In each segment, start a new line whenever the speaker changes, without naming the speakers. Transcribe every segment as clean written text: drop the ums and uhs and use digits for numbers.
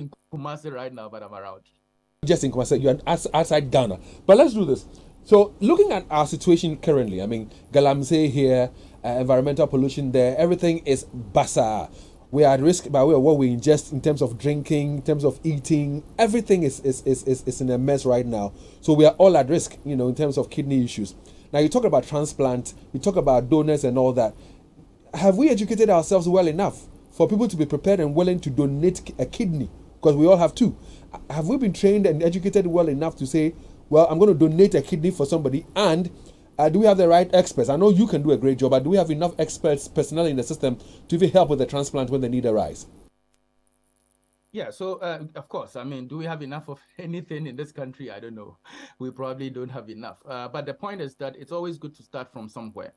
in Kumasi right now, but I'm around.
Just in Kumasi, you're outside Ghana. But let's do this. So looking at our situation currently, I mean, Galamsey here, environmental pollution there, everything is basa. We are at risk by way of what we ingest in terms of drinking, in terms of eating. Everything is in a mess right now. So we are all at risk, you know, in terms of kidney issues. Now you talk about transplant, you talk about donors and all that. Have we educated ourselves well enough for people to be prepared and willing to donate a kidney? Because we all have two. Have we been trained and educated well enough to say, well, I'm going to donate a kidney for somebody, and do we have the right experts? I know you can do a great job, but do we have enough experts, personnel in the system to even help with the transplant when the need arises?
Yeah, so of course, I mean, do we have enough of anything in this country? I don't know. We probably don't have enough. But the point is that it's always good to start from somewhere.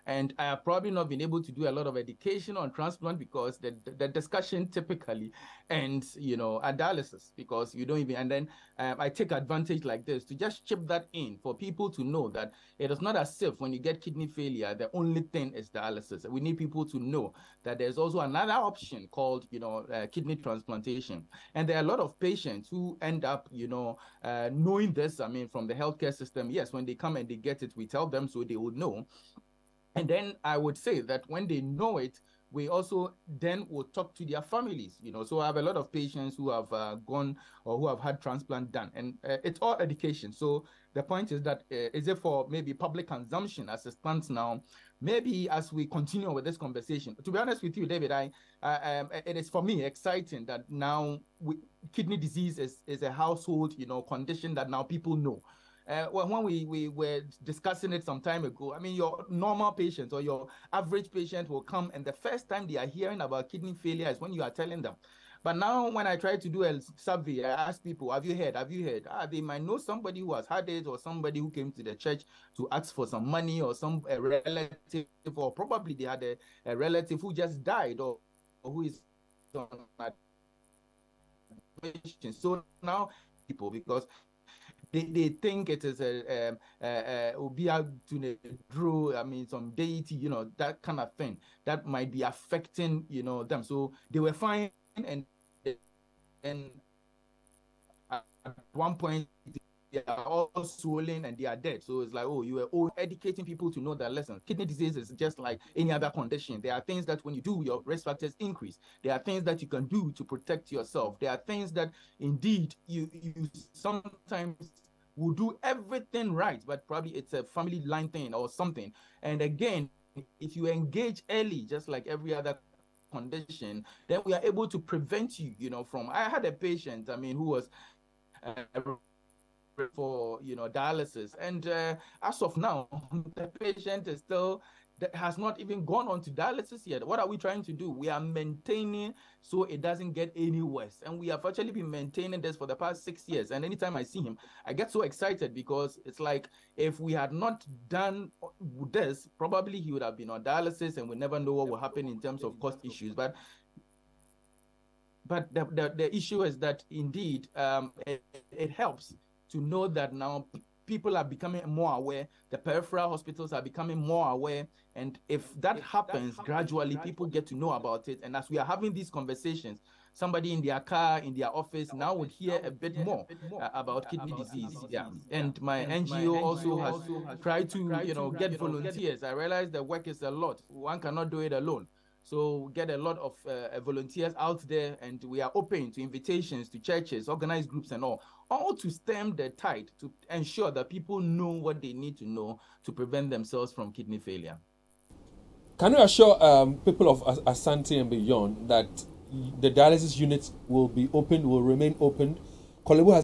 And I have probably not been able to do a lot of education on transplant because the discussion typically ends, you know, at dialysis, because you don't even, and then I take advantage like this to just chip that in for people to know that it is not as if when you get kidney failure, the only thing is dialysis. We need people to know that there's also another option called, you know, kidney transplantation. And there are a lot of patients who end up, you know, knowing this, I mean, from the healthcare system. Yes, when they come and they get it, we tell them so they will know. And then I would say that when they know it, we also then will talk to their families, you know. So I have a lot of patients who have gone or who have had transplant done, and it's all education. So the point is that is it for maybe public consumption as it stands now? Maybe as we continue with this conversation, to be honest with you, David, it is for me exciting that now kidney disease is a household, you know, condition that now people know. When we were discussing it some time ago, I mean, your normal patient or your average patient will come, and the first time they are hearing about kidney failure is when you are telling them. But now when I try to do a survey, I ask people, have you heard? Have you heard? They might know somebody who has had it, or somebody who came to the church to ask for some money, or some relative, or probably they had a relative who just died, or who is on admission. So now people, because they think it is I mean, some deity, you know, that kind of thing that might be affecting, you know, them. So they were fine, and at one point they are all swollen and they are dead. So it's like, oh, you are all educating people to know that, listen, kidney disease is just like any other condition. There are things that when you do, your risk factors increase. There are things that you can do to protect yourself. There are things that indeed you sometimes will do everything right, but probably it's a family line thing or something. And again, if you engage early, just like every other condition, then we are able to prevent you, you know, from. I had a patient, I mean, who was for, you know, dialysis, and as of now, the patient is still has not even gone on to dialysis yet. What are we trying to do? We are maintaining so it doesn't get any worse, and we have actually been maintaining this for the past 6 years. And anytime I see him, I get so excited, because it's like, if we had not done this, probably he would have been on dialysis, and we never know what will happen in terms of cost issues. But the issue is that indeed it helps to know that now people are becoming more aware, the peripheral hospitals are becoming more aware, and if that happens gradually, people get to know about it. And as we are having these conversations, somebody in their car, in their office now would hear a bit more about kidney disease. Yeah, and my NGO also has tried to, you know, get volunteers. I realize the work is a lot. One cannot do it alone. So get a lot of volunteers out there, and we are open to invitations to churches, organized groups, and all to stem the tide, to ensure that people know what they need to know to prevent themselves from kidney failure.
Can you assure people of Asante and beyond that the dialysis units will be open, will remain open? Korle Bu has